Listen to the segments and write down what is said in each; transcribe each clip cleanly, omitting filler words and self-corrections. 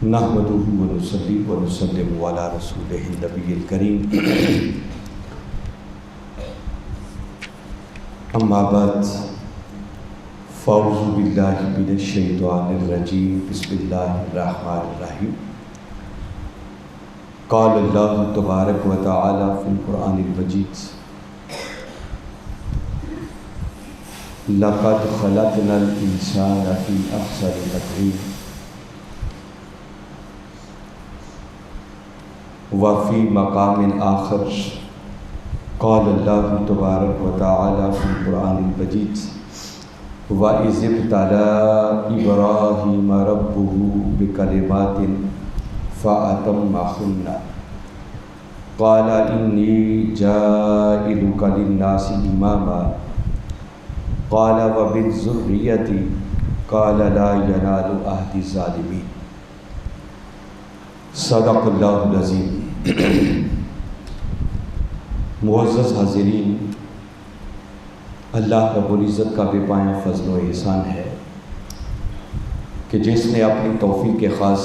نحمدہ ونصلی ونسلم علی رسولہ النبی الکریم اما بعد فاعوذ باللہ من الشیطان الرجیم بسم اللہ الرحمن الرحیم قال اللہ تبارک و تعالی فی القرآن المجید لقد خلقنا الانسان فی احسن تقویم وفی مقام آخر قال اللہ تبارک و تعالی فی القرآن المجید وَإِذِ ابْتَلَىٰ إِبْرَاهِيمَ رَبُّهُ بِكَلِمَاتٍ فَأَتَمَّهُنَّ قَالَ إِنِّي جَاعِلُكَ لِلنَّاسِ إِمَامًا قَالَ وَمِن ذُرِّيَّتِي قَالَ لَا يَنَالُ عَهْدِي الظَّالِمِينَ صدق اللہ العظیم۔ معزز حاضرین، اللہ رب العزت کا بے پایہ فضل و احسان ہے کہ جس نے اپنی توفیق خاص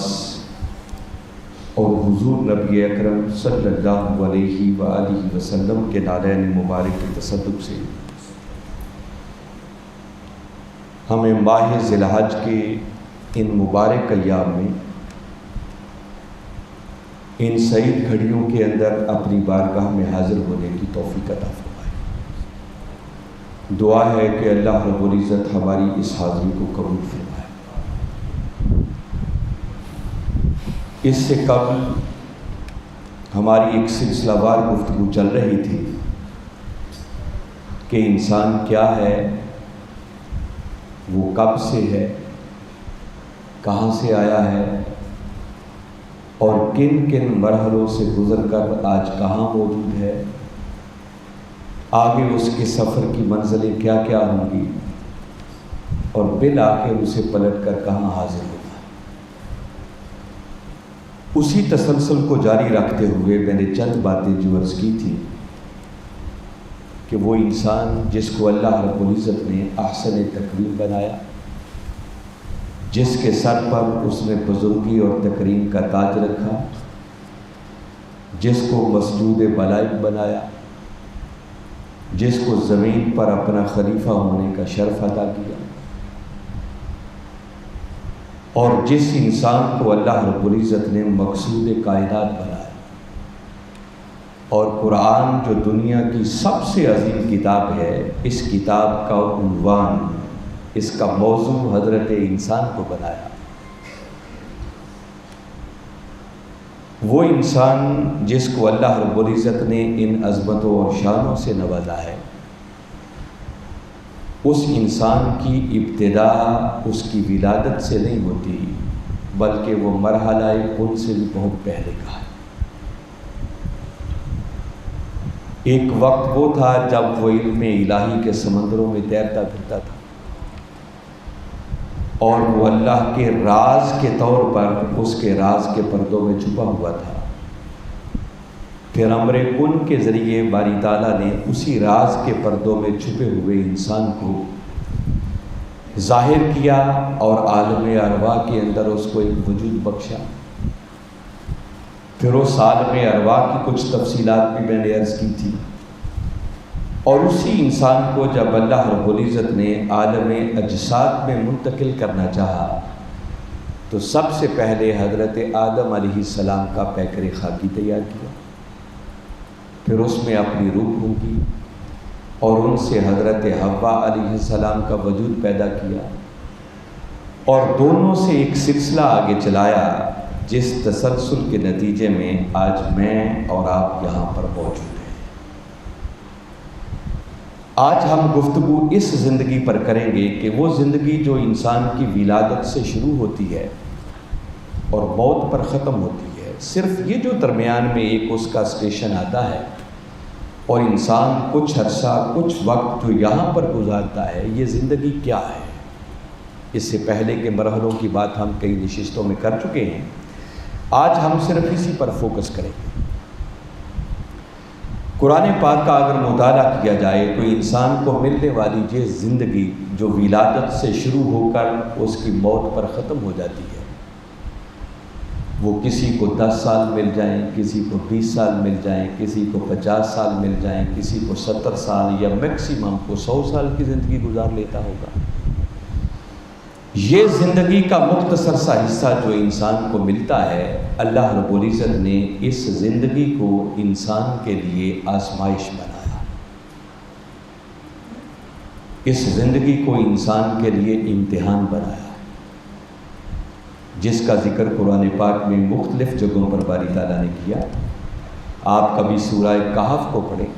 اور حضور نبی اکرم صلی اللہ علیہ وآلہ وسلم کے نالین مبارک کے تصدق سے ہمیں ماہ ذی الحج کے ان مبارک ایام میں ان سعید گھڑیوں کے اندر اپنی بارگاہ میں حاضر ہونے کی توفیق عطا فرمائے۔ دعا ہے کہ اللہ رب العزت ہماری اس حاضری کو قبول فرمائے۔ اس سے قبل ہماری ایک سلسلہ وار گفتگو چل رہی تھی کہ انسان کیا ہے، وہ کب سے ہے، کہاں سے آیا ہے اور کن کن مرحلوں سے گزر کر آج کہاں موجود ہے، آگے اس کے سفر کی منزلیں کیا کیا ہوں گی اور بالآخر اسے پلٹ کر کہاں حاضر ہوگا۔ اسی تسلسل کو جاری رکھتے ہوئے میں نے چند باتیں جو عرض کی تھی کہ وہ انسان جس کو اللہ رب العزت نے احسن تقویم بنایا، جس کے سر پر اس نے بزرگی اور تکریم کا تاج رکھا، جس کو مسجود ملائک بنایا، جس کو زمین پر اپنا خلیفہ ہونے کا شرف عطا کیا، اور جس انسان کو اللہ رب العزت نے مقصود کائنات بنایا، اور قرآن جو دنیا کی سب سے عظیم کتاب ہے، اس کتاب کا عنوان، اس کا موضوع حضرت انسان کو بنایا۔ وہ انسان جس کو اللہ رب العزت نے ان عظمتوں اور شانوں سے نوازا ہے، اس انسان کی ابتدا اس کی ولادت سے نہیں ہوتی، بلکہ وہ مرحلہ ان سے بھی بہت پہلے کا ہے۔ ایک وقت وہ تھا جب وہ علم الہی کے سمندروں میں تیرتا پھرتا تھا، اور وہ اللہ کے راز کے طور پر اس کے راز کے پردوں میں چھپا ہوا تھا۔ پھر امر کن کے ذریعے باری تعالیٰ نے اسی راز کے پردوں میں چھپے ہوئے انسان کو ظاہر کیا اور عالم ارواح کے اندر اس کو ایک وجود بخشا۔ پھر اس عالم ارواح کی کچھ تفصیلات بھی میں نے عرض کی تھی، اور اسی انسان کو جب اللہ رب العزت نے عالم اجساد میں منتقل کرنا چاہا تو سب سے پہلے حضرت آدم علیہ السلام کا پیکر خاکی تیار کیا، پھر اس میں اپنی روح پھونکی اور ان سے حضرت حوا علیہ السلام کا وجود پیدا کیا، اور دونوں سے ایک سلسلہ آگے چلایا، جس تسلسل کے نتیجے میں آج میں اور آپ یہاں پر موجود ہیں۔ آج ہم گفتگو اس زندگی پر کریں گے کہ وہ زندگی جو انسان کی ولادت سے شروع ہوتی ہے اور موت پر ختم ہوتی ہے، صرف یہ جو درمیان میں ایک اس کا اسٹیشن آتا ہے، اور انسان کچھ عرصہ کچھ وقت جو یہاں پر گزارتا ہے، یہ زندگی کیا ہے۔ اس سے پہلے کے مرحلوں کی بات ہم کئی نشستوں میں کر چکے ہیں، آج ہم صرف اسی پر فوکس کریں گے۔ قرآن پاک کا اگر مطالعہ کیا جائے تو انسان کو ملنے والی یہ زندگی جو ولادت سے شروع ہو کر اس کی موت پر ختم ہو جاتی ہے، وہ کسی کو 10 سال مل جائیں، کسی کو 20 سال مل جائیں، کسی کو 50 سال مل جائیں، کسی کو 70 سال یا میکسیمم کو 100 سال کی زندگی گزار لیتا ہوگا۔ یہ زندگی کا مختصر سا حصہ جو انسان کو ملتا ہے، اللہ رب العزت نے اس زندگی کو انسان کے لیے آزمائش بنایا، اس زندگی کو انسان کے لیے امتحان بنایا، جس کا ذکر قرآن پاک میں مختلف جگہوں پر باری تعالیٰ نے کیا۔ آپ کبھی سورہ کہف کو پڑھیں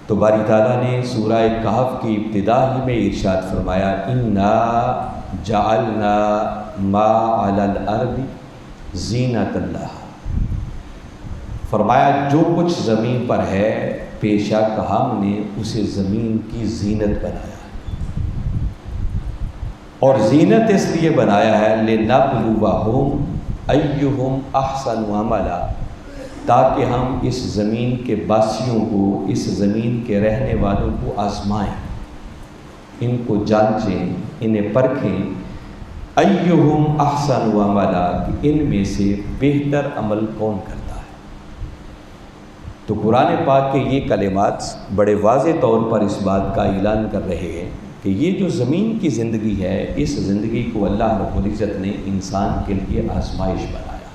تو باری تعالیٰ نے سورہ کہف کی ابتدا ہی میں ارشاد فرمایا، اِنَّا جَعَلْنَا مَا عَلَى الْأَرْضِ زِینَةً لَهَا، فرمایا جو کچھ زمین پر ہے بے شک ہم نے اسے زمین کی زینت بنایا، اور زینت اس لیے بنایا ہے لِنَبْلُوَهُمْ أَيُّهُمْ أَحْسَنُ عَمَلًا، تاکہ ہم اس زمین کے باسیوں کو، اس زمین کے رہنے والوں کو آزمائیں، ان کو جانچیں، انہیں پرکھیں، ایہم احسن عملا، کہ ان میں سے بہتر عمل کون کرتا ہے۔ تو قرآن پاک کے یہ کلمات بڑے واضح طور پر اس بات کا اعلان کر رہے ہیں کہ یہ جو زمین کی زندگی ہے، اس زندگی کو اللہ رب العزت نے انسان کے لیے آزمائش بنایا،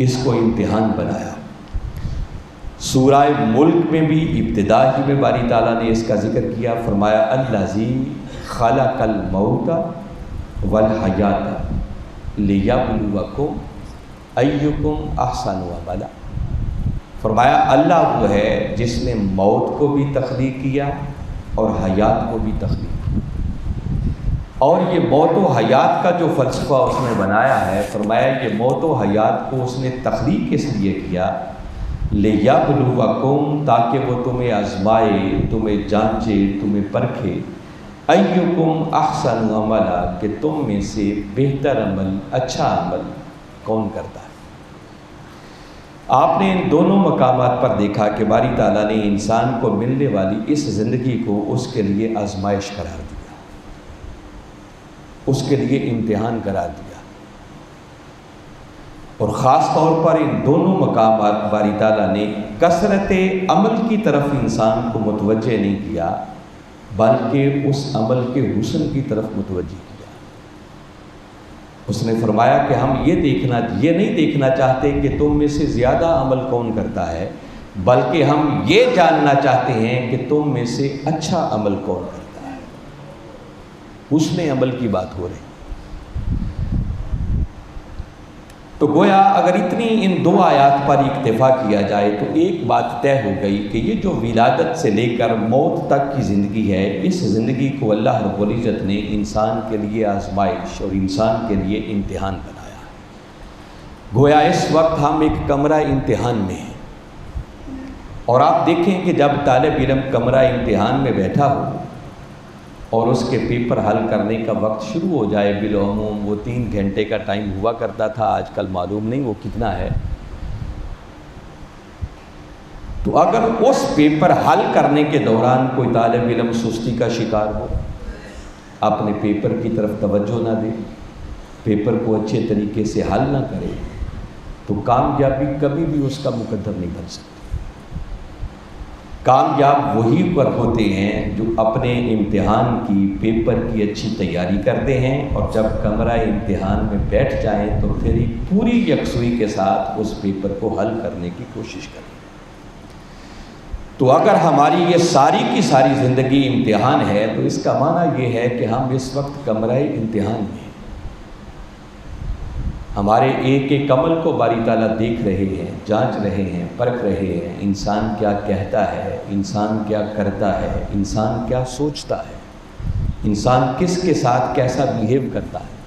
اس کو امتحان بنایا۔ سورہ ملک میں بھی ابتدا ہی میں باری تعالیٰ نے اس کا ذکر کیا، فرمایا الذی خلق الموت والحیات لیبلوکم ایکم احسن عملا، فرمایا اللہ وہ ہے جس نے موت کو بھی تخلیق کیا اور حیات کو بھی تخلیق کیا، اور یہ موت و حیات کا جو فلسفہ اس نے بنایا ہے، فرمایا یہ موت و حیات کو اس نے تخلیق اس لیے کیا لِیَبْلُوَکُمْ، تاکہ وہ تمہیں آزمائے، تمہیں جانچے، تمہیں پرکھے، ایکم احسن عملا، کہ تم میں سے بہتر عمل، اچھا عمل کون کرتا ہے۔ آپ نے ان دونوں مقامات پر دیکھا کہ باری تعالیٰ نے انسان کو ملنے والی اس زندگی کو اس کے لیے آزمائش قرار دیا، اس کے لیے امتحان قرار دیا، اور خاص طور پر ان دونوں مقامات باری تعالیٰ نے کثرت عمل کی طرف انسان کو متوجہ نہیں کیا، بلکہ اس عمل کے حسن کی طرف متوجہ کیا۔ اس نے فرمایا کہ ہم یہ نہیں دیکھنا چاہتے کہ تم میں سے زیادہ عمل کون کرتا ہے، بلکہ ہم یہ جاننا چاہتے ہیں کہ تم میں سے اچھا عمل کون کرتا ہے۔ حسن عمل کی بات ہو رہی۔ تو گویا اگر اتنی ان دو آیات پر اکتفا کیا جائے تو ایک بات طے ہو گئی کہ یہ جو ولادت سے لے کر موت تک کی زندگی ہے، اس زندگی کو اللہ رب العزت نے انسان کے لیے آزمائش اور انسان کے لیے امتحان بنایا ہے۔ گویا اس وقت ہم ایک کمرہ امتحان میں ہیں، اور آپ دیکھیں کہ جب طالب علم کمرہ امتحان میں بیٹھا ہو اور اس کے پیپر حل کرنے کا وقت شروع ہو جائے، بالعموم وہ 3 گھنٹے کا ٹائم ہوا کرتا تھا، آج کل معلوم نہیں وہ کتنا ہے، تو اگر اس پیپر حل کرنے کے دوران کوئی طالب علم سستی کا شکار ہو، اپنے پیپر کی طرف توجہ نہ دے، پیپر کو اچھے طریقے سے حل نہ کرے، تو کامیابی کبھی بھی اس کا مقدر نہیں بن سکتی۔ کامیاب وہی پر ہوتے ہیں جو اپنے امتحان کی، پیپر کی اچھی تیاری کرتے ہیں، اور جب کمرہ امتحان میں بیٹھ جائیں تو پھر پوری یکسوئی کے ساتھ اس پیپر کو حل کرنے کی کوشش کریں۔ تو اگر ہماری یہ ساری کی ساری زندگی امتحان ہے تو اس کا معنی یہ ہے کہ ہم اس وقت کمرہ امتحان میں ہیں۔ ہمارے ایک ایک عمل کو باری تعالیٰ دیکھ رہے ہیں، جانچ رہے ہیں، پرکھ رہے ہیں، انسان کیا کہتا ہے، انسان کیا کرتا ہے، انسان کیا سوچتا ہے، انسان کس کے ساتھ کیسا بیہیو کرتا ہے،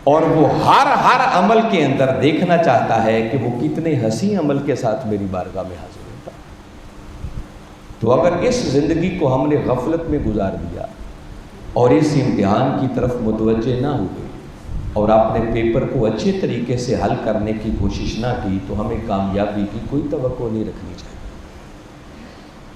اور وہ ہر عمل کے اندر دیکھنا چاہتا ہے کہ وہ کتنے حسین عمل کے ساتھ میری بارگاہ میں حاضر ہوتا ہے۔ تو اگر اس زندگی کو ہم نے غفلت میں گزار دیا اور اس امتحان کی طرف متوجہ نہ ہوئے اور اپنے پیپر کو اچھے طریقے سے حل کرنے کی کوشش نہ کی، تو ہمیں کامیابی کی کوئی توقع نہیں رکھنی چاہیے۔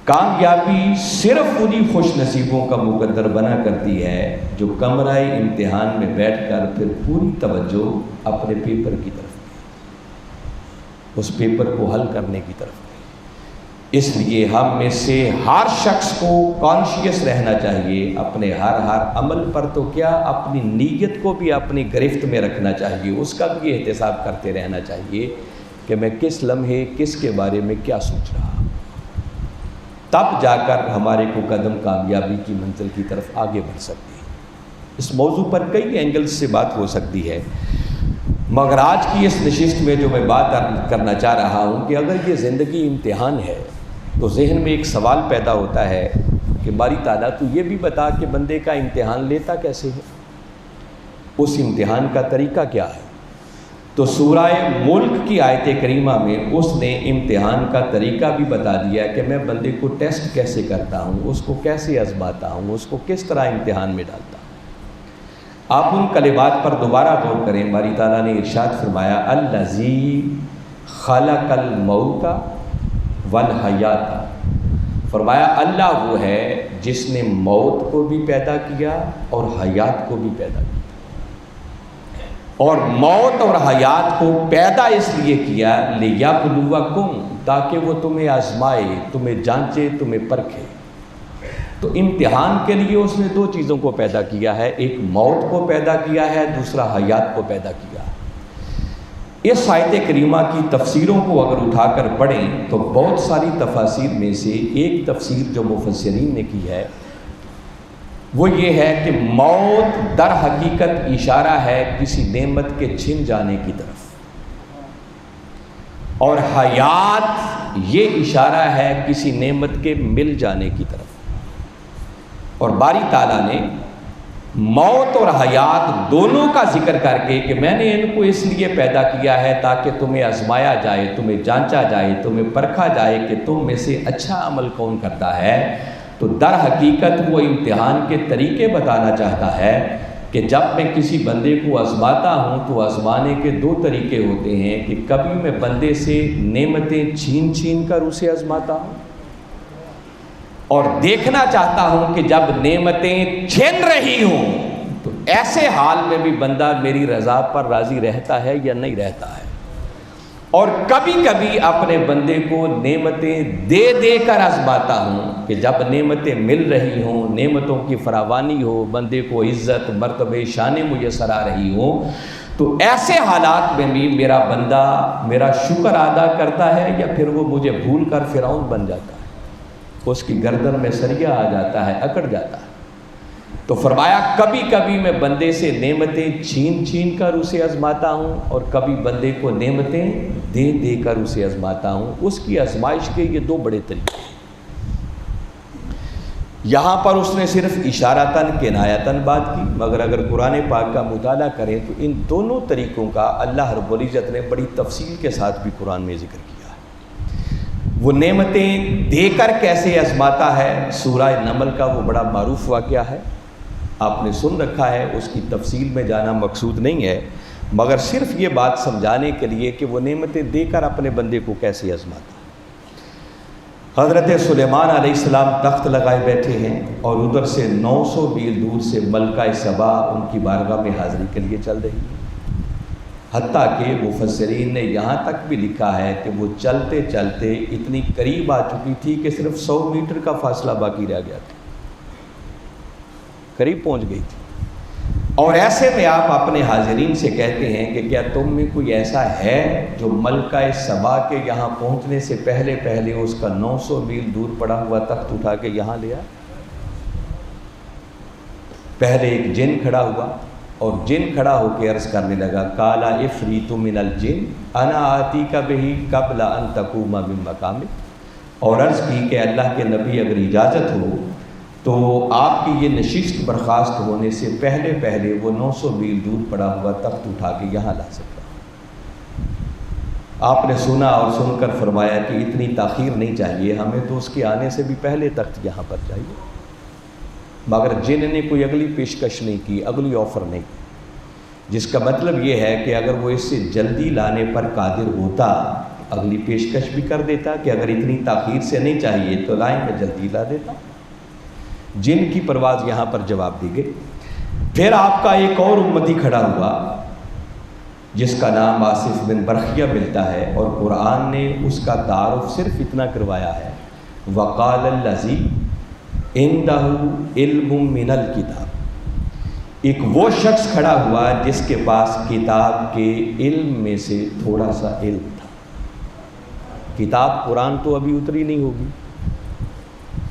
کامیابی صرف انہی خوش نصیبوں کا مقدر بنا کرتی ہے جو کمرہ امتحان میں بیٹھ کر پھر پوری توجہ اپنے پیپر کی طرف دے، اس پیپر کو حل کرنے کی طرف دے۔ اس لیے ہم میں سے ہر شخص کو کانشیس رہنا چاہیے اپنے ہر عمل پر، تو کیا اپنی نیت کو بھی اپنی گرفت میں رکھنا چاہیے، اس کا بھی احتساب کرتے رہنا چاہیے کہ میں کس لمحے کس کے بارے میں کیا سوچ رہا، تب جا کر ہمارے کو قدم کامیابی کی منزل کی طرف آگے بڑھ سکتی ہے۔ اس موضوع پر کئی اینگلز سے بات ہو سکتی ہے، مگر آج کی اس نشست میں جو میں بات کرنا چاہ رہا ہوں کہ اگر یہ زندگی امتحان ہے تو ذہن میں ایک سوال پیدا ہوتا ہے کہ باری تعالیٰ تو یہ بھی بتا کہ بندے کا امتحان لیتا کیسے ہے، اس امتحان کا طریقہ کیا ہے؟ تو سورہ ملک کی آیت کریمہ میں اس نے امتحان کا طریقہ بھی بتا دیا کہ میں بندے کو ٹیسٹ کیسے کرتا ہوں، اس کو کیسے آزماتا ہوں، اس کو کس طرح امتحان میں ڈالتا ہوں۔ آپ ان کلمات پر دوبارہ غور کریں۔ باری تعالیٰ نے ارشاد فرمایا الذی خلق الموت والحیات، فرمایا اللہ وہ ہے جس نے موت کو بھی پیدا کیا اور حیات کو بھی پیدا کیا، اور موت اور حیات کو پیدا اس لیے کیا لیبلوکم، تاکہ وہ تمہیں آزمائے، تمہیں جانچے، تمہیں پرکھے۔ تو امتحان کے لیے اس نے دو چیزوں کو پیدا کیا ہے، ایک موت کو پیدا کیا ہے، دوسرا حیات کو پیدا کیا ہے۔ اس آیت کریمہ کی تفسیروں کو اگر اٹھا کر پڑھیں تو بہت ساری تفاسیر میں سے ایک تفسیر جو مفسرین نے کی ہے وہ یہ ہے کہ موت در حقیقت اشارہ ہے کسی نعمت کے چھن جانے کی طرف، اور حیات یہ اشارہ ہے کسی نعمت کے مل جانے کی طرف۔ اور باری تعالیٰ نے موت اور حیات دونوں کا ذکر کر کے کہ میں نے ان کو اس لیے پیدا کیا ہے تاکہ تمہیں آزمایا جائے، تمہیں جانچا جائے، تمہیں پرکھا جائے کہ تم میں سے اچھا عمل کون کرتا ہے، تو در حقیقت وہ امتحان کے طریقے بتانا چاہتا ہے کہ جب میں کسی بندے کو آزماتا ہوں تو آزمانے کے دو طریقے ہوتے ہیں کہ کبھی میں بندے سے نعمتیں چھین چھین کر اسے آزماتا ہوں، اور دیکھنا چاہتا ہوں کہ جب نعمتیں چھن رہی ہوں تو ایسے حال میں بھی بندہ میری رضا پر راضی رہتا ہے یا نہیں رہتا ہے۔ اور کبھی کبھی اپنے بندے کو نعمتیں دے دے کر آزماتا ہوں کہ جب نعمتیں مل رہی ہوں، نعمتوں کی فراوانی ہو، بندے کو عزت مرتبہ شان میسر آ رہی ہو، تو ایسے حالات میں بھی میرا بندہ میرا شکر ادا کرتا ہے یا پھر وہ مجھے بھول کر فرعون بن جاتا ہے، اس کی گردن میں سریا آ جاتا ہے، اکڑ جاتا ہے۔ تو فرمایا کبھی کبھی میں بندے سے نعمتیں چھین چھین کر اسے آزماتا ہوں، اور کبھی بندے کو نعمتیں دے دے کر اسے آزماتا ہوں۔ اس کی آزمائش کے یہ دو بڑے طریقے ہیں۔ یہاں پر اس نے صرف اشارتاً کنایتاً بات کی، مگر اگر قرآن پاک کا مطالعہ کریں تو ان دونوں طریقوں کا اللہ رب العزت نے بڑی تفصیل کے ساتھ بھی قرآن میں ذکر کیا۔ وہ نعمتیں دے کر کیسے آزماتا ہے، سورہ نمل کا وہ بڑا معروف واقعہ ہے، آپ نے سن رکھا ہے، اس کی تفصیل میں جانا مقصود نہیں ہے، مگر صرف یہ بات سمجھانے کے لیے کہ وہ نعمتیں دے کر اپنے بندے کو کیسے آزماتا ہے۔ حضرت سلیمان علیہ السلام تخت لگائے بیٹھے ہیں، اور ادھر سے 900 میل دور سے ملکہ سبا ان کی بارگاہ میں حاضری کے لیے چل رہی ہے، حتیٰ کہ مفسرین نے یہاں تک بھی لکھا ہے کہ وہ چلتے چلتے اتنی قریب آ چکی تھی کہ صرف 100 میٹر کا فاصلہ باقی رہ گیا تھا، قریب پہنچ گئی تھی۔ اور ایسے میں آپ اپنے حاضرین سے کہتے ہیں کہ کیا تم میں کوئی ایسا ہے جو ملکہ سبا کے یہاں پہنچنے سے پہلے پہلے اس کا 900 میل دور پڑا ہوا تخت اٹھا کے یہاں لیا؟ پہلے ایک جن کھڑا ہوا، اور جن کھڑا ہو کے عرض کرنے لگا قال عفریت من الجن انا آتیک بہ قبل ان تقوم من مقامک، اور عرض کی کہ اللہ کے نبی اگر اجازت ہو تو آپ کی یہ نشست برخاست ہونے سے پہلے پہلے وہ 900 میل دور پڑا ہوا تخت اٹھا کے یہاں لا سکتا۔ آپ نے سنا اور سن کر فرمایا کہ اتنی تاخیر نہیں چاہیے، ہمیں تو اس کے آنے سے بھی پہلے تخت یہاں پر چاہیے۔ مگر جن نے کوئی اگلی پیشکش نہیں کی، اگلی آفر نہیں کی، جس کا مطلب یہ ہے کہ اگر وہ اس سے جلدی لانے پر قادر ہوتا، اگلی پیشکش بھی کر دیتا کہ اگر اتنی تاخیر سے نہیں چاہیے تو لائیں، میں جلدی لا دیتا. جن کی پرواز یہاں پر جواب دی گئی. پھر آپ کا ایک اور امتی کھڑا ہوا جس کا نام آصف بن برخیہ ملتا ہے، اور قرآن نے اس کا تعارف صرف اتنا کروایا ہے، وقال الذی عندہ علم من الکتاب. ایک وہ شخص کھڑا ہوا جس کے پاس کتاب کے علم میں سے تھوڑا سا علم تھا. کتاب قرآن تو ابھی اتری نہیں ہوگی،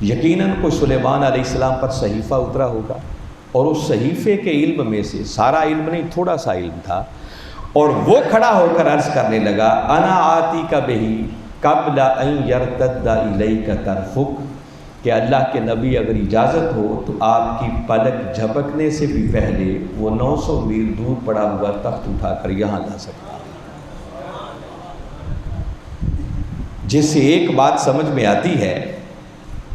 یقیناً کوئی سلیمان علیہ السلام پر صحیفہ اترا ہوگا، اور اس صحیفے کے علم میں سے سارا علم نہیں، تھوڑا سا علم تھا. اور وہ کھڑا ہو کر عرض کرنے لگا، انا آتی کا بہی قبل ان یرتد الیک طرفک، کہ اللہ کے نبی اگر اجازت ہو تو آپ کی پلک جھپکنے سے بھی پہلے وہ 900 میل دور پڑا ہوا تخت اٹھا کر یہاں لا سکتا. جس سے ایک بات سمجھ میں آتی ہے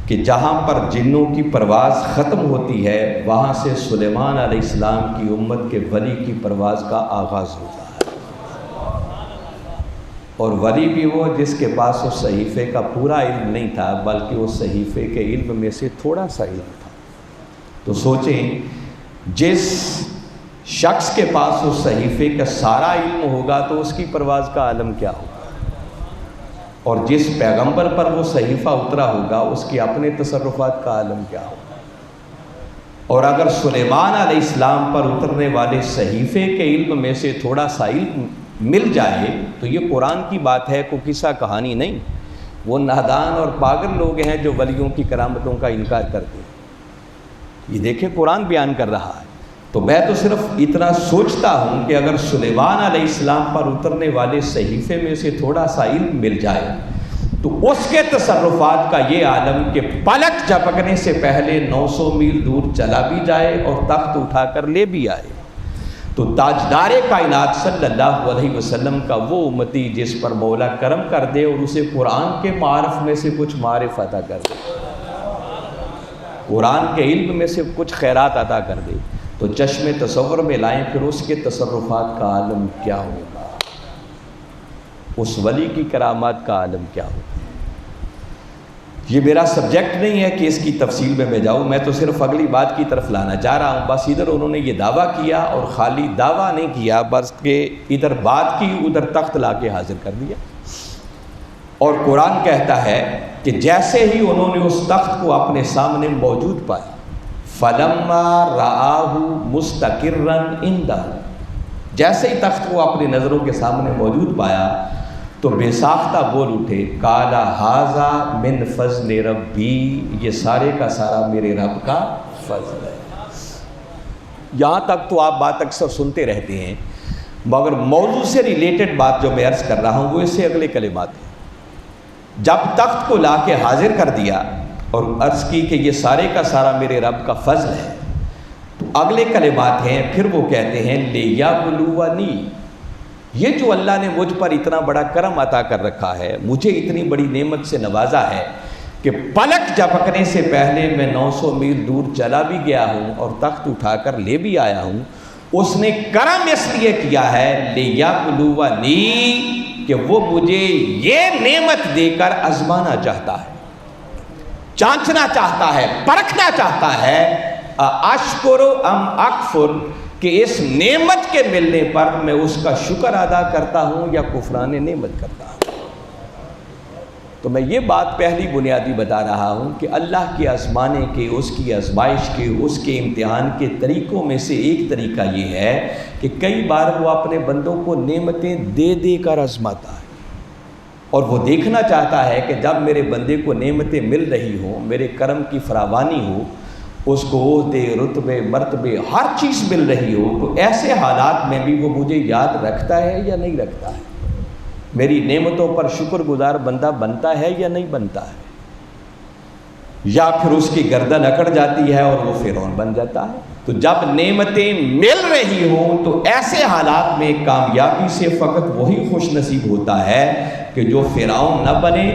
کہ جہاں پر جنوں کی پرواز ختم ہوتی ہے وہاں سے سلیمان علیہ السلام کی امت کے ولی کی پرواز کا آغاز ہوتا ہے. اور ولی بھی وہ جس کے پاس اس صحیفے کا پورا علم نہیں تھا، بلکہ اس صحیفے کے علم میں سے تھوڑا سا علم تھا. تو سوچیں، جس شخص کے پاس اس صحیفے کا سارا علم ہوگا تو اس کی پرواز کا عالم کیا ہوگا، اور جس پیغمبر پر وہ صحیفہ اترا ہوگا اس کے اپنے تصرفات کا عالم کیا ہوگا. اور اگر سلیمان علیہ السلام پر اترنے والے صحیفے کے علم میں سے تھوڑا سا علم مل جائے تو یہ قرآن کی بات ہے، کوئی قصہ کہانی نہیں. وہ نادان اور پاگل لوگ ہیں جو ولیوں کی کرامتوں کا انکار کرتے ہیں. یہ دیکھیں قرآن بیان کر رہا ہے. تو میں تو صرف اتنا سوچتا ہوں کہ اگر سلیمان علیہ السلام پر اترنے والے صحیفے میں سے تھوڑا سا علم مل جائے تو اس کے تصرفات کا یہ عالم کہ پلک جھپکنے سے پہلے 900 میل دور چلا بھی جائے اور تخت اٹھا کر لے بھی آئے. تو تاجدار کائنات صلی اللہ علیہ وسلم کا وہ امتی جس پر مولا کرم کر دے اور اسے قرآن کے معارف میں سے کچھ معرف عطا کر دے، قرآن کے علم میں سے کچھ خیرات عطا کر دے، تو چشم تصور میں لائیں پھر اس کے تصرفات کا عالم کیا ہوگا، اس ولی کی کرامات کا عالم کیا ہوگا. یہ میرا سبجیکٹ نہیں ہے کہ اس کی تفصیل میں جاؤں، میں تو صرف اگلی بات کی طرف لانا چاہ رہا ہوں. بس ادھر انہوں نے یہ دعویٰ کیا اور خالی دعویٰ نہیں کیا، بس کہ ادھر بات کی ادھر تخت لا کے حاضر کر دیا. اور قرآن کہتا ہے کہ جیسے ہی انہوں نے اس تخت کو اپنے سامنے موجود پایا، فَلَمَّا رَآهُ مُسْتَقِرًّا عِنْدَهُ، جیسے ہی تخت کو اپنی نظروں کے سامنے موجود پایا تو بے ساختہ بول اٹھے، قَالَ هَذَا مِنْ فَضْلِ رَبِّي، یہ سارے کا سارا میرے رب کا فضل ہے. یہاں تک تو آپ بات اکثر سنتے رہتے ہیں، مگر موضوع سے ریلیٹڈ بات جو میں عرض کر رہا ہوں وہ اس سے اگلے کلمات ہیں. جب تخت کو لا کے حاضر کر دیا اور عرض کی کہ یہ سارے کا سارا میرے رب کا فضل ہے، تو اگلے کلمات ہیں، پھر وہ کہتے ہیں لِيَبْلُوَنِي، یہ جو اللہ نے مجھ پر اتنا بڑا کرم عطا کر رکھا ہے، مجھے اتنی بڑی نعمت سے نوازا ہے کہ پلک جھپکنے سے پہلے میں 900 میل دور چلا بھی گیا ہوں اور تخت اٹھا کر لے بھی آیا ہوں، اس نے کرم اس لیے کیا ہے لِيَبْلُوَنِي کہ وہ مجھے یہ نعمت دے کر آزمانا چاہتا ہے، چانچنا چاہتا ہے، پرکھنا چاہتا ہے، اشکر ام اکفر، کہ اس نعمت کے ملنے پر میں اس کا شکر ادا کرتا ہوں یا کفران نعمت کرتا ہوں. تو میں یہ بات پہلی بنیادی بتا رہا ہوں کہ اللہ کے آزمانے کے، اس کی آزمائش کے، اس کے امتحان کے طریقوں میں سے ایک طریقہ یہ ہے کہ کئی بار وہ اپنے بندوں کو نعمتیں دے دے کر آزماتا ہے، اور وہ دیکھنا چاہتا ہے کہ جب میرے بندے کو نعمتیں مل رہی ہوں، میرے کرم کی فراوانی ہو، اس کو عہدے، رتبے، مرتبے، ہر چیز مل رہی ہو، تو ایسے حالات میں بھی وہ مجھے یاد رکھتا ہے یا نہیں رکھتا ہے، میری نعمتوں پر شکر گزار بندہ بنتا ہے یا نہیں بنتا ہے، یا پھر اس کی گردن اکڑ جاتی ہے اور وہ فرعون بن جاتا ہے. تو جب نعمتیں مل رہی ہوں تو ایسے حالات میں کامیابی سے فقط وہی خوش نصیب ہوتا ہے کہ جو فرعون نہ بنے،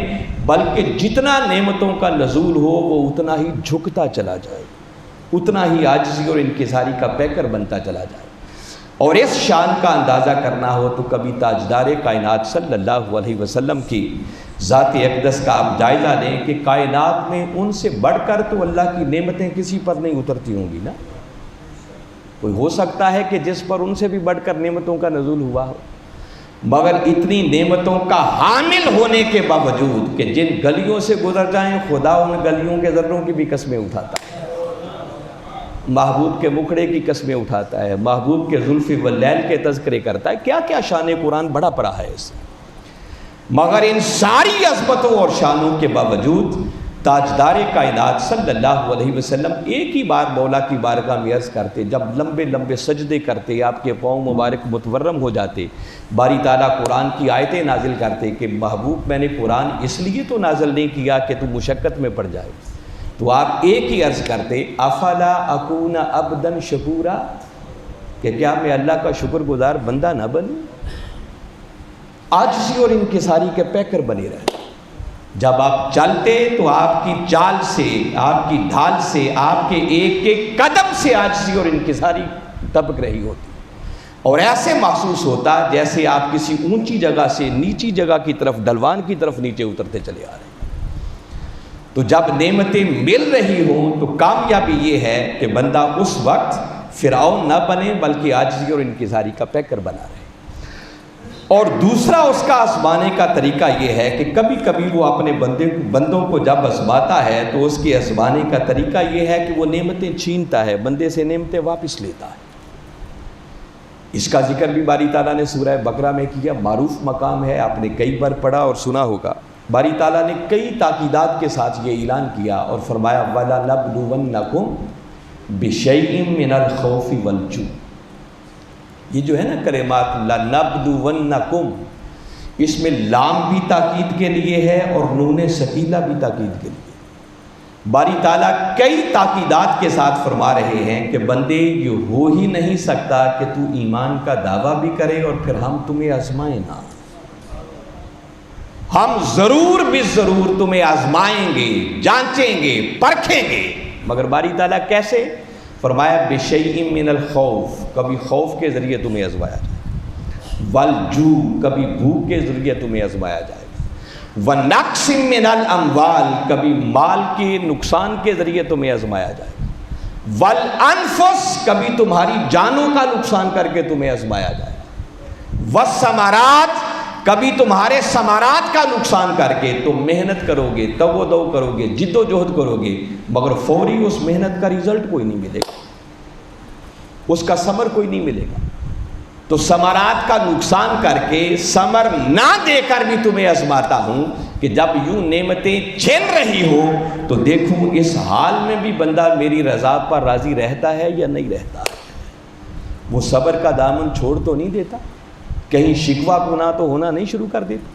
بلکہ جتنا نعمتوں کا نزول ہو وہ اتنا ہی جھکتا چلا جائے، اتنا ہی عاجزی اور انکساری کا پیکر بنتا چلا جائے. اور اس شان کا اندازہ کرنا ہو تو کبھی تاجدار کائنات صلی اللہ علیہ وسلم کی ذات اقدس کا آپ جائزہ لیں کہ کائنات میں ان سے بڑھ کر تو اللہ کی نعمتیں کسی پر نہیں اترتی ہوں گی نا. کوئی ہو سکتا ہے کہ جس پر ان سے بھی بڑھ کر نعمتوں کا نزول ہوا ہو، مگر اتنی نعمتوں کا حامل ہونے کے باوجود کہ جن گلیوں سے گزر جائیں خدا ان گلیوں کے ذروں کی بھی قسمیں اٹھاتا ہے، محبوب کے مکھڑے کی قسمیں اٹھاتا ہے، محبوب کے زلف واللیل کے تذکرے کرتا ہے. کیا کیا شان قرآن بڑا پڑا ہے اس سے. مگر ان ساری عظمتوں اور شانوں کے باوجود تاجدار کائنات صلی اللہ علیہ وسلم ایک ہی بار مولا کی بارگاہ میں عرض کرتے، جب لمبے لمبے سجدے کرتے، آپ کے پاؤں مبارک متورم ہو جاتے، باری تعالیٰ قرآن کی آیتیں نازل کرتے کہ محبوب میں نے قرآن اس لیے تو نازل نہیں کیا کہ تو مشقت میں پڑ جائے. تو آپ ایک ہی عرض کرتے، افلا اکون عبدا شکورا، کہ کیا میں اللہ کا شکر گزار بندہ نہ بنوں. عاجزی اور انکساری کے پیکر بنے رہے. جب آپ چلتے تو آپ کی چال سے، آپ کی ڈھال سے، آپ کے ایک ایک قدم سے عاجزی اور انکساری طبق رہی ہوتی، اور ایسے محسوس ہوتا جیسے آپ کسی اونچی جگہ سے نیچی جگہ کی طرف، ڈھلوان کی طرف نیچے اترتے چلے آ رہے ہیں. تو جب نعمتیں مل رہی ہوں تو کامیابی یہ ہے کہ بندہ اس وقت فرعون نہ بنے بلکہ عاجزی اور انکساری کا پیکر بنا رہے. اور دوسرا اس کا آزمانے کا طریقہ یہ ہے کہ کبھی کبھی وہ اپنے بندوں کو جب آزماتا ہے تو اس کے آزمانے کا طریقہ یہ ہے کہ وہ نعمتیں چھینتا ہے، بندے سے نعمتیں واپس لیتا ہے. اس کا ذکر بھی باری تعالیٰ نے سورہ بقرہ میں کیا، معروف مقام ہے، آپ نے کئی بار پڑھا اور سنا ہوگا. باری تعالیٰ نے کئی تاکیدات کے ساتھ یہ اعلان کیا اور فرمایا وَلَنَبْلُوَنَّكُمْ بِشَيْءٍ مِّنَ الْخَوْفِ وَالْجُوعِ. یہ جو ہے نا کلمات لَنَبْلُوَنَّكُمْ، اس میں لام بھی تاکید کے لیے ہے اور نون ثقیلہ بھی تاکید کے لیے. باری تعالیٰ کئی تاکیدات کے ساتھ فرما رہے ہیں کہ بندے یہ ہو ہی نہیں سکتا کہ تو ایمان کا دعویٰ بھی کرے اور پھر ہم تمہیں آزمائیں نہ. ہم ضرور بھی ضرور تمہیں آزمائیں گے، جانچیں گے، پرکھیں گے. مگر باری تعالیٰ کیسے؟ فرمایا بِشَيْءٍ مِّنَ الْخَوْفِ، کبھی خوف کے ذریعے تمہیں آزمایا جائے، وَالْجُوعِ، کبھی بھوک کے ذریعے تمہیں آزمایا جائے گا، وَنَقْصٍ مِّنَ الْأَمْوَالِ، کبھی مال کے نقصان کے ذریعے تمہیں آزمایا جائے گا، وَالْأَنفُسِ، کبھی تمہاری جانوں کا نقصان کر کے تمہیں آزمایا جائے گا، وَالثَّمَرَاتِ، کبھی تمہارے ثمرات کا نقصان کر کے تم محنت کرو گے، تگ و دو کرو گے، جد و جہد کرو گے، مگر فوری اس محنت کا رزلٹ کوئی نہیں ملے گا، اس کا ثمر کوئی نہیں ملے گا. تو ثمرات کا نقصان کر کے ثمر نہ دے کر بھی تمہیں آزماتا ہوں کہ جب یوں نعمتیں چھن رہی ہو تو دیکھوں اس حال میں بھی بندہ میری رضا پر راضی رہتا ہے یا نہیں رہتا. وہ صبر کا دامن چھوڑ تو نہیں دیتا، کہیں شکوہ گناہ تو ہونا نہیں شروع کر دیتا.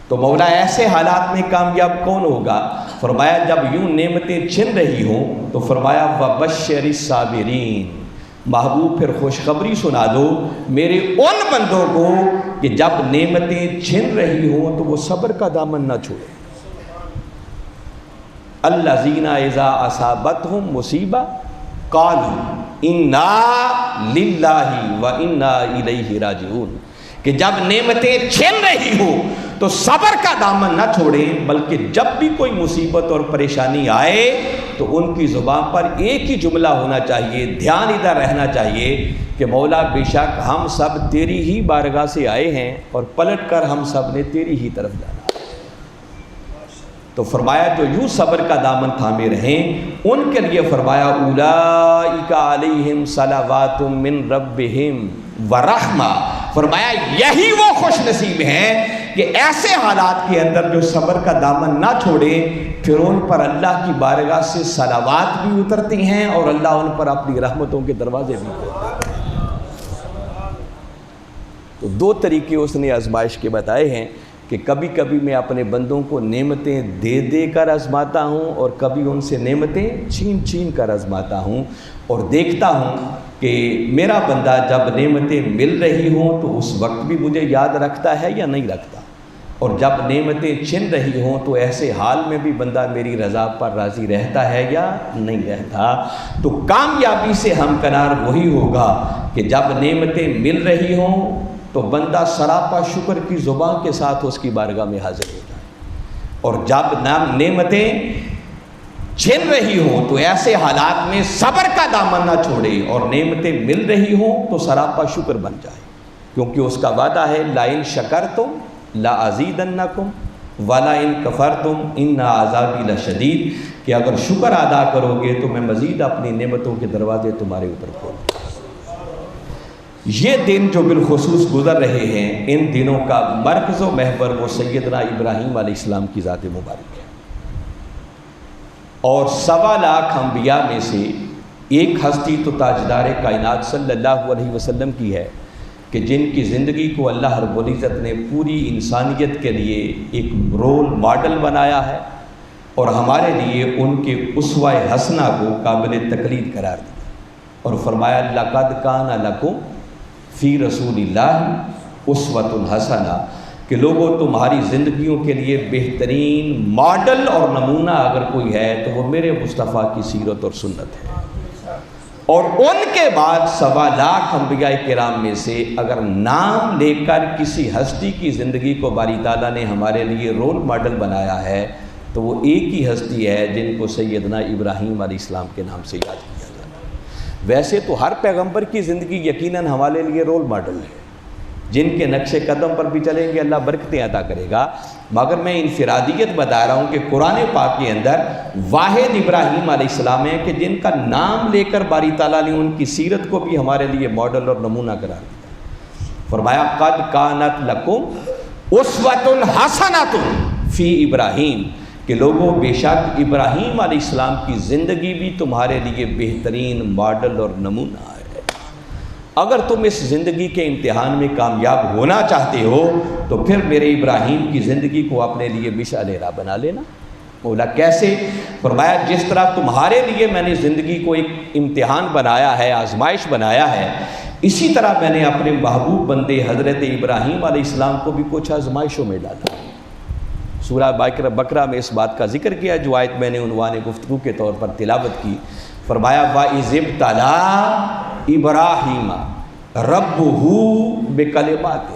تو مولا ایسے حالات میں کامیاب کون ہوگا؟ فرمایا جب یوں نعمتیں چھن رہی ہوں تو فرمایا وَبَشِّرِ الصَّابِرِينَ، محبوب پھر خوشخبری سنا دو میرے ان بندوں کو کہ جب نعمتیں چھن رہی ہوں تو وہ صبر کا دامن نہ چھوڑے. الَّذِينَ إِذَا أَصَابَتْهُمْ مُصِیبَةٌ قَالُوا إِنَّا لِلَّهِ وَإِنَّا إِلَيْهِ رَاجِعُونَ، کہ جب نعمتیں چھن رہی ہو تو صبر کا دامن نہ چھوڑیں، بلکہ جب بھی کوئی مصیبت اور پریشانی آئے تو ان کی زبان پر ایک ہی جملہ ہونا چاہیے، دھیان ادھر رہنا چاہیے کہ مولا بے شک ہم سب تیری ہی بارگاہ سے آئے ہیں اور پلٹ کر ہم سب نے تیری ہی طرف جانا. تو فرمایا جو یوں صبر کا دامن تھامے رہیں ان کے لیے فرمایا اولئک علیہم صلوات من ربہم ورحمہ، فرمایا یہی وہ خوش نصیب ہیں کہ ایسے حالات کے اندر جو صبر کا دامن نہ چھوڑے، پھر ان پر اللہ کی بارگاہ سے صلوات بھی اترتی ہیں اور اللہ ان پر اپنی رحمتوں کے دروازے بھی کھولتا ہے. تو دو طریقے اس نے آزمائش کے بتائے ہیں کہ کبھی کبھی میں اپنے بندوں کو نعمتیں دے دے کر آزماتا ہوں اور کبھی ان سے نعمتیں چھین چھین کر آزماتا ہوں، اور دیکھتا ہوں کہ میرا بندہ جب نعمتیں مل رہی ہوں تو اس وقت بھی مجھے یاد رکھتا ہے یا نہیں رکھتا. اور جب نعمتیں چھن رہی ہوں تو ایسے حال میں بھی بندہ میری رضا پر راضی رہتا ہے یا نہیں رہتا؟ تو کامیابی سے ہمکنار وہی ہوگا کہ جب نعمتیں مل رہی ہوں تو بندہ سراپا شکر کی زبان کے ساتھ اس کی بارگاہ میں حاضر ہو جائے، اور جب نعمتیں چھن رہی ہوں تو ایسے حالات میں صبر کا دامن نہ چھوڑے، اور نعمتیں مل رہی ہوں تو سراپا شکر بن جائے، کیونکہ اس کا وعدہ ہے لَإِن شَكَرْتُمْ لَأَزِيدَنَّكُمْ وَلَئِن كَفَرْتُمْ إِنَّ عَذَابِي لَشَدِيدٌ، کہ اگر شکر ادا کرو گے تو میں مزید اپنی نعمتوں کے دروازے تمہارے اوپر کھولوں گا۔ یہ دن جو بالخصوص گزر رہے ہیں، ان دنوں کا مرکز و محور وہ سیدنا ابراہیم علیہ السلام کی ذات مبارک ہے، اور 1.25 لاکھ انبیاء میں سے ایک ہستی تو تاجدار کائنات صلی اللہ علیہ وسلم کی ہے کہ جن کی زندگی کو اللہ رب العزت نے پوری انسانیت کے لیے ایک رول ماڈل بنایا ہے، اور ہمارے لیے ان کے اسوہ حسنہ کو قابل تقلید قرار دیا، اور فرمایا لَقَدْ كَانَ لَكُمْ فِي رَسُولِ اللَّهِ أُسْوَةٌ حَسَنَةٌ، کہ لوگوں تمہاری زندگیوں کے لیے بہترین ماڈل اور نمونہ اگر کوئی ہے تو وہ میرے مصطفیٰ کی سیرت اور سنت ہے۔ اور ان کے بعد 1.25 لاکھ انبیاء کرام میں سے اگر نام لے کر کسی ہستی کی زندگی کو باری تعالیٰ نے ہمارے لیے رول ماڈل بنایا ہے تو وہ ایک ہی ہستی ہے جن کو سیدنا ابراہیم علیہ السلام کے نام سے یاد کیا جاتا ہے۔ ویسے تو ہر پیغمبر کی زندگی یقیناً ہمارے لیے رول ماڈل ہے، جن کے نقش قدم پر بھی چلیں گے اللہ برکتیں عطا کرے گا، مگر میں انفرادیت بتا رہا ہوں کہ قرآن پاک کے اندر واحد ابراہیم علیہ السلام ہے کہ جن کا نام لے کر باری تعالیٰ نے ان کی سیرت کو بھی ہمارے لیے ماڈل اور نمونہ قرار دیا۔ فرمایا قد کانت لکم اسوۃ حسنۃ فی ابراہیم، کہ لوگوں بے شک ابراہیم علیہ السلام کی زندگی بھی تمہارے لیے بہترین ماڈل اور نمونہ ہے۔ اگر تم اس زندگی کے امتحان میں کامیاب ہونا چاہتے ہو تو پھر میرے ابراہیم کی زندگی کو اپنے لیے مشعل راہ بنا لینا۔ بولا کیسے؟ فرمایا جس طرح تمہارے لیے میں نے زندگی کو ایک امتحان بنایا ہے، آزمائش بنایا ہے، اسی طرح میں نے اپنے محبوب بندے حضرت ابراہیم علیہ السلام کو بھی کچھ آزمائشوں میں ڈالا۔ سورہ بقرہ میں اس بات کا ذکر کیا جو آیت میں نے عنوان گفتگو کے طور پر تلاوت کی۔ فرمایا وَإِذِ ابْتَلَىٰ إِبْرَاهِيمَ رَبُّهُ بِكَلِمَاتٍ،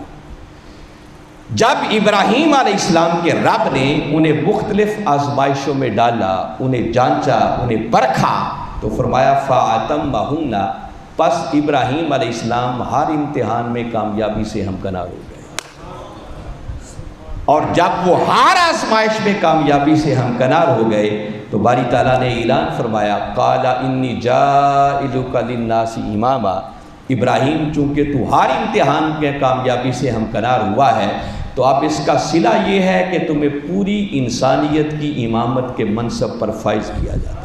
جب ابراہیم علیہ السلام کے رب نے انہیں مختلف آزمائشوں میں ڈالا، انہیں جانچا، انہیں پرکھا، تو فرمایا فَأَتَمَّهُنَّ، پس ابراہیم علیہ السلام ہر امتحان میں کامیابی سے ہمکنار ہو گئے، اور جب وہ ہر آزمائش میں کامیابی سے ہمکنار ہو گئے تو باری تعالیٰ نے اعلان فرمایا قَالَ إِنِّي جَاعِلُكَ لِلنَّاسِ إِمَامًا، ابراہیم چونکہ تو ہر امتحان کے کامیابی سے ہمکنار ہوا ہے تو اب اس کا صلہ یہ ہے کہ تمہیں پوری انسانیت کی امامت کے منصب پر فائز کیا جاتا ہے۔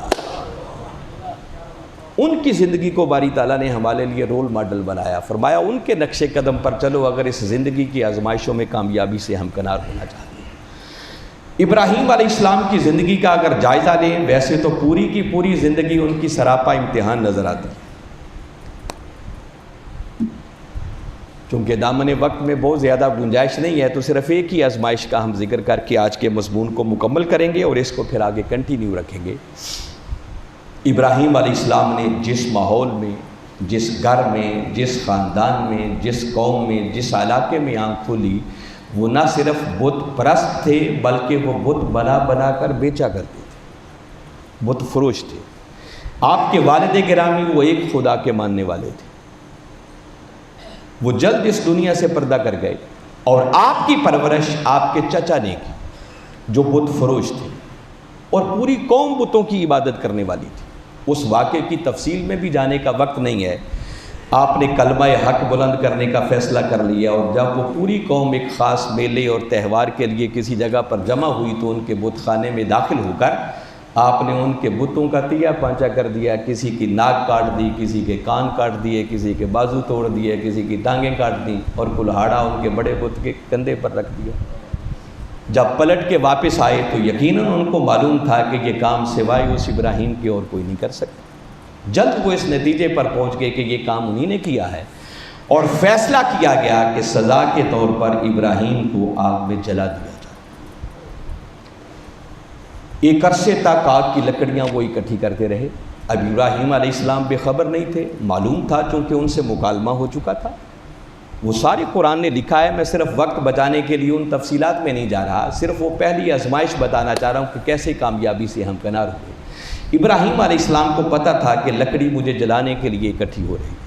ان کی زندگی کو باری تعالیٰ نے ہمارے لیے رول ماڈل بنایا، فرمایا ان کے نقش قدم پر چلو اگر اس زندگی کی آزمائشوں میں کامیابی سے ہمکنار ہونا چاہتے ہیں۔ ابراہیم علیہ السلام کی زندگی کا اگر جائزہ لیں، ویسے تو پوری کی پوری زندگی ان کی سراپا امتحان نظر آتی ہے، چونکہ دامن وقت میں بہت زیادہ گنجائش نہیں ہے تو صرف ایک ہی آزمائش کا ہم ذکر کر کے آج کے مضمون کو مکمل کریں گے اور اس کو پھر آگے کنٹینیو رکھیں گے۔ ابراہیم علیہ السلام نے جس ماحول میں، جس گھر میں، جس خاندان میں، جس قوم میں، جس علاقے میں آنکھ کھولی، وہ نہ صرف بت پرست تھے بلکہ وہ بت بنا بنا کر بیچا کرتے تھے، بت فروش تھے۔ آپ کے والد گرامی وہ ایک خدا کے ماننے والے تھے، وہ جلد اس دنیا سے پردہ کر گئے، اور آپ کی پرورش آپ کے چچا نے کی جو بت فروش تھے، اور پوری قوم بتوں کی عبادت کرنے والی تھی۔ اس واقعے کی تفصیل میں بھی جانے کا وقت نہیں ہے، آپ نے کلمہ حق بلند کرنے کا فیصلہ کر لیا، اور جب وہ پوری قوم ایک خاص میلے اور تہوار کے لیے کسی جگہ پر جمع ہوئی تو ان کے بت خانے میں داخل ہو کر آپ نے ان کے بتوں کا تیا پانچا کر دیا، کسی کی ناک کاٹ دی، کسی کے کان کاٹ دیے، کسی کے بازو توڑ دیے، کسی کی ٹانگیں کاٹ دیں، اور کلہاڑا ان کے بڑے بت کے کندھے پر رکھ دیا۔ جب پلٹ کے واپس آئے تو یقیناً ان کو معلوم تھا کہ یہ کام سوائے اس ابراہیم کے اور کوئی نہیں کر سکتا۔ جلد وہ اس نتیجے پر پہنچ گئے کہ یہ کام انہی نے کیا ہے، اور فیصلہ کیا گیا کہ سزا کے طور پر ابراہیم کو آگ میں جلا دیا۔ ایک عرصے تک آگ کی لکڑیاں وہ اکٹھی کرتے رہے۔ اب ابراہیم علیہ السلام بے خبر نہیں تھے، معلوم تھا چونکہ ان سے مکالمہ ہو چکا تھا۔ وہ ساری قرآن نے لکھا ہے، میں صرف وقت بچانے کے لیے ان تفصیلات میں نہیں جا رہا، صرف وہ پہلی آزمائش بتانا چاہ رہا ہوں کہ کیسے کامیابی سے ہم کنار ہوئے۔ ابراہیم علیہ السلام کو پتہ تھا کہ لکڑی مجھے جلانے کے لیے اکٹھی ہو رہی ہے،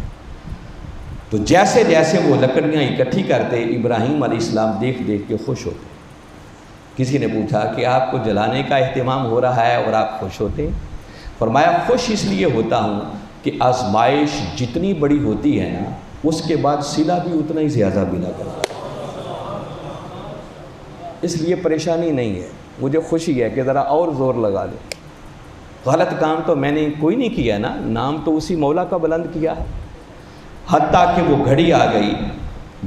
تو جیسے جیسے وہ لکڑیاں اکٹھی کرتے ابراہیم علیہ السلام دیکھ دیکھ کے خوش ہوتے۔ کسی نے پوچھا کہ آپ کو جلانے کا اہتمام ہو رہا ہے اور آپ خوش ہوتے؟ فرمایا خوش اس لیے ہوتا ہوں کہ آزمائش جتنی بڑی ہوتی ہے نا، اس کے بعد صلہ بھی اتنا ہی زیادہ ملا کرتا ہے، اس لیے پریشانی نہیں ہے، مجھے خوشی ہے کہ ذرا اور زور لگا لیں۔ غلط کام تو میں نے کوئی نہیں کیا نا، نام تو اسی مولا کا بلند کیا ہے۔ حتیٰ کہ وہ گھڑی آ گئی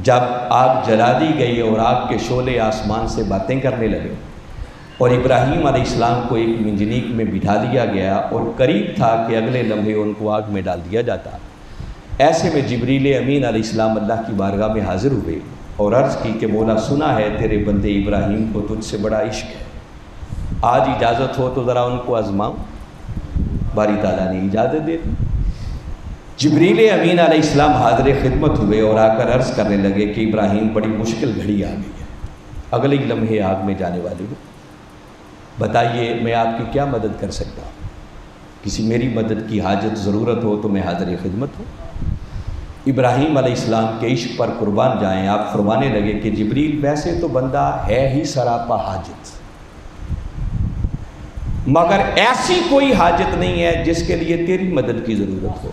جب آگ جلا دی گئی اور آگ کے شعلے آسمان سے باتیں کرنے لگے، اور ابراہیم علیہ السلام کو ایک منجنیق میں بٹھا دیا گیا اور قریب تھا کہ اگلے لمحے ان کو آگ میں ڈال دیا جاتا۔ ایسے میں جبریل امین علیہ السلام اللہ کی بارگاہ میں حاضر ہوئے اور عرض کی کہ مولا سنا ہے تیرے بندے ابراہیم کو تجھ سے بڑا عشق ہے، آج اجازت ہو تو ذرا ان کو آزماؤ۔ باری تعالیٰ نے اجازت دے دی۔ جبریل امین علیہ السلام حاضر خدمت ہوئے اور آ کر عرض کرنے لگے کہ ابراہیم بڑی مشکل گھڑی آ گئی ہے، اگلے لمحے آگ میں جانے والی ہوں، بتائیے میں آپ کی کیا مدد کر سکتا ہوں؟ کسی میری مدد کی حاجت ضرورت ہو تو میں حاضر خدمت ہوں۔ ابراہیم علیہ السلام کے عشق پر قربان جائیں، آپ فرمانے لگے کہ جبریل ویسے تو بندہ ہے ہی سراپا حاجت، مگر ایسی کوئی حاجت نہیں ہے جس کے لیے تیری مدد کی ضرورت ہو۔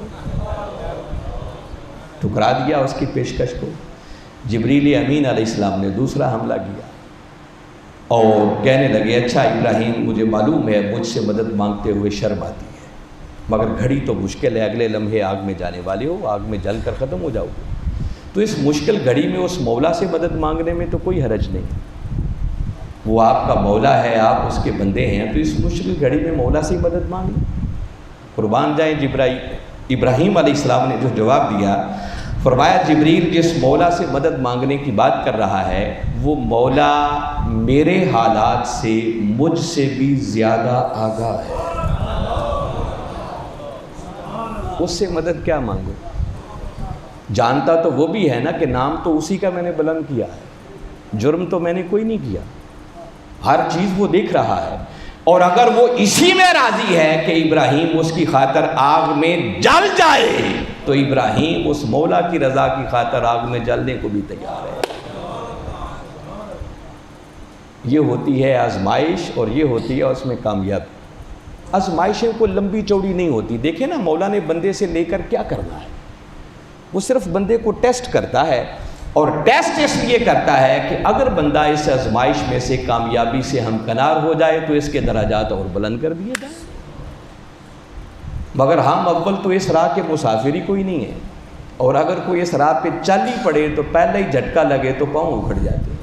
ٹھکرا دیا اس کی پیشکش کو۔ جبریل امین علیہ السلام نے دوسرا حملہ کیا اور کہنے لگے اچھا ابراہیم مجھے معلوم ہے مجھ سے مدد مانگتے ہوئے شرم آتی ہے، مگر گھڑی تو مشکل ہے، اگلے لمحے آگ میں جانے والے ہو، آگ میں جل کر ختم ہو جاؤ گے، تو اس مشکل گھڑی میں اس مولا سے مدد مانگنے میں تو کوئی حرج نہیں، وہ آپ کا مولا ہے، آپ اس کے بندے ہیں، تو اس مشکل گھڑی میں مولا سے مدد مانگیں۔ قربان جائیں ابراہیم علیہ السلام نے جو جواب دیا، فرمایا جبریل جس مولا سے مدد مانگنے کی بات کر رہا ہے وہ مولا میرے حالات سے مجھ سے بھی زیادہ آگاہ ہے، اس سے مدد کیا مانگو؟ جانتا تو وہ بھی ہے نا کہ نام تو اسی کا میں نے بلند کیا ہے، جرم تو میں نے کوئی نہیں کیا، ہر چیز وہ دیکھ رہا ہے، اور اگر وہ اسی میں راضی ہے کہ ابراہیم اس کی خاطر آگ میں جل جائے تو ابراہیم اس مولا کی رضا کی خاطر آگ میں جلنے کو بھی تیار ہے۔ یہ ہوتی ہے آزمائش اور یہ ہوتی ہے اس میں کامیابی۔ آزمائشیں کو لمبی چوڑی نہیں ہوتی، دیکھیں نا مولا نے بندے سے لے کر کیا کرنا ہے، وہ صرف بندے کو ٹیسٹ کرتا ہے، اور ٹیسٹ اس لیے کرتا ہے کہ اگر بندہ اس آزمائش میں سے کامیابی سے ہمکنار ہو جائے تو اس کے درجات اور بلند کر دیے جائیں، مگر ہم اول تو اس راہ کے مسافر ہی کوئی نہیں ہے، اور اگر کوئی اس راہ پہ چل ہی پڑے تو پہلے ہی جھٹکا لگے تو پاؤں اکھڑ جاتے ہیں۔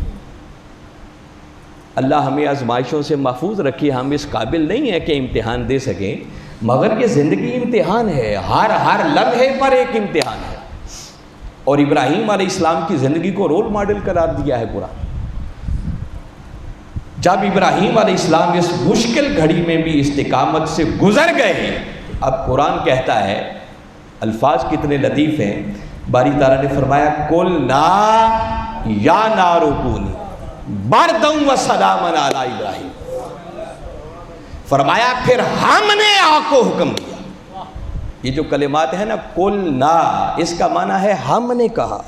اللہ ہمیں آزمائشوں سے محفوظ رکھے، ہم اس قابل نہیں ہیں کہ امتحان دے سکیں، مگر یہ زندگی امتحان ہے، ہر لمحے پر ایک امتحان ہے، اور ابراہیم علیہ السلام کی زندگی کو رول ماڈل قرار دیا ہے قرآن۔ جب ابراہیم علیہ السلام اس مشکل گھڑی میں بھی استقامت سے گزر گئے، اب قرآن کہتا ہے، الفاظ کتنے لطیف ہیں، باری تعالیٰ نے فرمایا قُلْنَا يَا نَارُ كُونِي بَرْدًا وَسَلَامًا عَلَىٰ ابراہیم، فرمایا پھر ہم نے آگ کو حکم دیا۔ یہ جو کلمات ہیں نا قُلْنَا، اس کا معنی ہے ہم نے کہا۔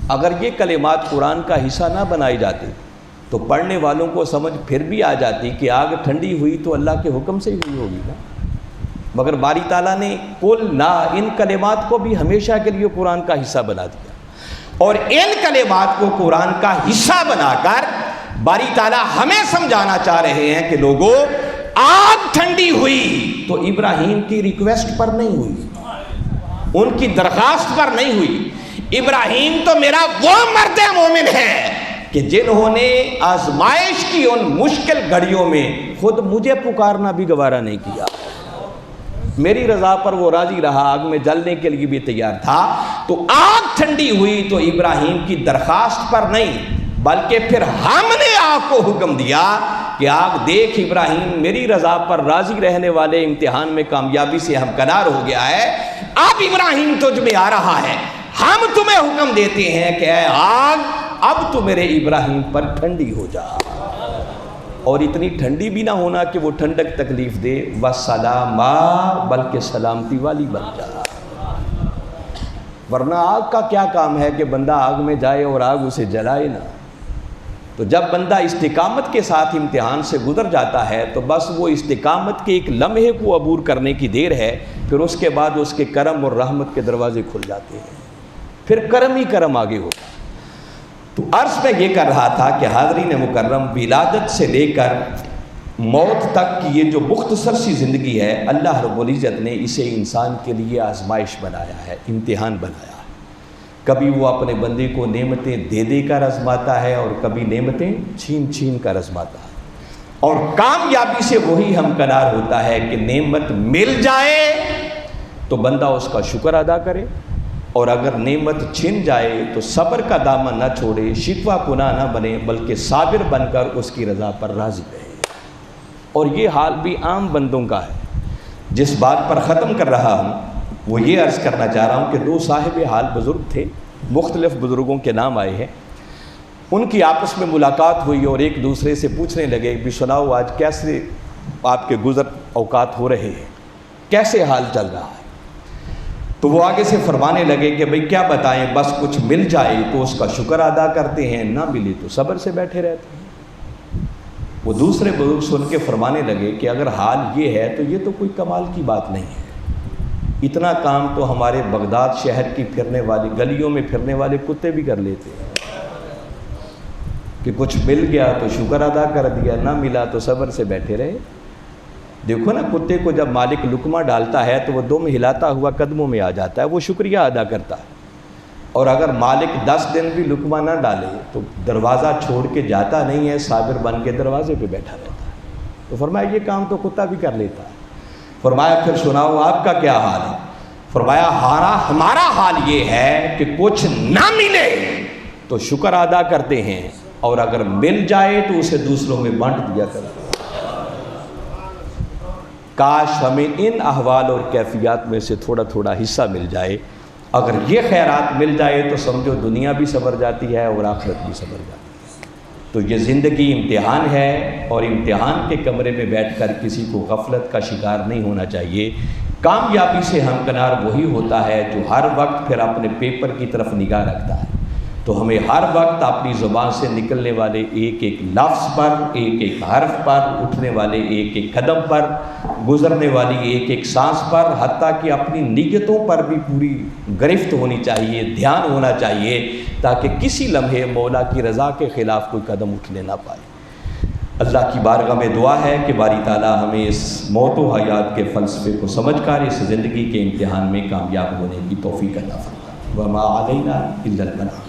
اگر یہ کلمات قرآن کا حصہ نہ بنائی جاتی تو پڑھنے والوں کو سمجھ پھر بھی آ جاتی کہ آگ ٹھنڈی ہوئی تو اللہ کے حکم سے ہی ہوئی ہوگی نا، مگر باری تعالیٰ نے قُلْنَا ان کلمات کو بھی ہمیشہ کے لیے قرآن کا حصہ بنا دیا، اور ان کلمات کو قرآن کا حصہ بنا کر باری تعالیٰ ہمیں سمجھانا چاہ رہے ہیں کہ لوگوں آگ ٹھنڈی ہوئی تو ابراہیم کی ریکویسٹ پر نہیں ہوئی، ان کی درخواست پر نہیں ہوئی، ابراہیم تو میرا وہ مرد مومن ہے کہ جنہوں نے آزمائش کی ان مشکل گھڑیوں میں خود مجھے پکارنا بھی گوارا نہیں کیا، میری رضا پر وہ راضی رہا، آگ میں جلنے کے لیے بھی تیار تھا، تو آگ ٹھنڈی ہوئی تو ابراہیم کی درخواست پر نہیں بلکہ پھر ہم نے آگ کو حکم دیا کہ آگ دیکھ ابراہیم میری رضا پر راضی رہنے والے امتحان میں کامیابی سے ہمکنار ہو گیا ہے، اب ابراہیم تجھ میں آ رہا ہے، ہم تمہیں حکم دیتے ہیں کہ اے آگ اب تو میرے ابراہیم پر ٹھنڈی ہو جا، اور اتنی ٹھنڈی بھی نہ ہونا کہ وہ ٹھنڈک تکلیف دے، وسلاما بلکہ سلامتی والی بن جا۔ ورنہ آگ کا کیا کام ہے کہ بندہ آگ میں جائے اور آگ اسے جلائے نہ۔ تو جب بندہ استقامت کے ساتھ امتحان سے گزر جاتا ہے تو بس وہ استقامت کے ایک لمحے کو عبور کرنے کی دیر ہے، پھر اس کے بعد اس کے کرم اور رحمت کے دروازے کھل جاتے ہیں، پھر کرم ہی کرم آگے ہوتا۔ تو عرض میں یہ کر رہا تھا کہ حاضرین مکرم، ولادت سے لے کر موت تک کی یہ جو مختصر سی زندگی ہے، اللہ رب العزت نے اسے انسان کے لیے آزمائش بنایا ہے، امتحان بنایا ہے۔ کبھی وہ اپنے بندے کو نعمتیں دے دے کر آزماتا ہے اور کبھی نعمتیں چھین چھین کر آزماتا ہے، اور کامیابی سے وہی ہمکنار ہوتا ہے کہ نعمت مل جائے تو بندہ اس کا شکر ادا کرے، اور اگر نعمت چھن جائے تو صبر کا دامن نہ چھوڑے، شکوہ کناہ نہ بنے، بلکہ صابر بن کر اس کی رضا پر راضی رہے۔ اور یہ حال بھی عام بندوں کا ہے۔ جس بات پر ختم کر رہا ہوں وہ یہ عرض کرنا چاہ رہا ہوں کہ دو صاحب حال بزرگ تھے، مختلف بزرگوں کے نام آئے ہیں، ان کی آپس میں ملاقات ہوئی اور ایک دوسرے سے پوچھنے لگے بھی سناؤ آج کیسے آپ کے گزر اوقات ہو رہے ہیں، کیسے حال چل رہا ہے؟ تو وہ آگے سے فرمانے لگے کہ بھئی کیا بتائیں، بس کچھ مل جائے تو اس کا شکر ادا کرتے ہیں، نہ ملے تو صبر سے بیٹھے رہتے ہیں۔ وہ دوسرے بزرگ سن کے فرمانے لگے کہ اگر حال یہ ہے تو یہ تو کوئی کمال کی بات نہیں ہے، اتنا کام تو ہمارے بغداد شہر کی پھرنے والی گلیوں میں پھرنے والے کتے بھی کر لیتے ہیں کہ کچھ مل گیا تو شکر ادا کر دیا، نہ ملا تو صبر سے بیٹھے رہے۔ دیکھو نا، کتے کو جب مالک لقمہ ڈالتا ہے تو وہ دم ہلاتا ہوا قدموں میں آ جاتا ہے، وہ شکریہ ادا کرتا ہے، اور اگر مالک 10 دن بھی لقمہ نہ ڈالے تو دروازہ چھوڑ کے جاتا نہیں ہے، صابر بن کے دروازے پہ بیٹھا رہتا ہے۔ تو فرمایا یہ کام تو کتا بھی کر لیتا ہے۔ فرمایا پھر سناؤ آپ کا کیا حال ہے؟ فرمایا ہمارا حال یہ ہے کہ کچھ نہ ملے تو شکر ادا کرتے ہیں، اور اگر مل جائے تو اسے دوسروں میں بانٹ دیا کرتے ہیں۔ کاش ہمیں ان احوال اور کیفیات میں سے تھوڑا تھوڑا حصہ مل جائے۔ اگر یہ خیرات مل جائے تو سمجھو دنیا بھی سنور جاتی ہے اور آخرت بھی سنور جاتی ہے۔ تو یہ زندگی امتحان ہے، اور امتحان کے کمرے میں بیٹھ کر کسی کو غفلت کا شکار نہیں ہونا چاہیے۔ کامیابی سے ہمکنار وہی ہوتا ہے جو ہر وقت پھر اپنے پیپر کی طرف نگاہ رکھتا ہے۔ تو ہمیں ہر وقت اپنی زبان سے نکلنے والے ایک ایک لفظ پر، ایک ایک حرف پر، اٹھنے والے ایک ایک قدم پر، گزرنے والی ایک ایک سانس پر، حتیٰ کہ اپنی نیتوں پر بھی پوری گرفت ہونی چاہیے، دھیان ہونا چاہیے، تاکہ کسی لمحے مولا کی رضا کے خلاف کوئی قدم اٹھنے نہ پائے۔ اللہ کی بارگاہ میں دعا ہے کہ باری تعالیٰ ہمیں اس موت و حیات کے فلسفے کو سمجھ کر اس زندگی کے امتحان میں کامیاب ہونے کی توفیق عطا فرمائے۔ وما علینا الا البلاغ۔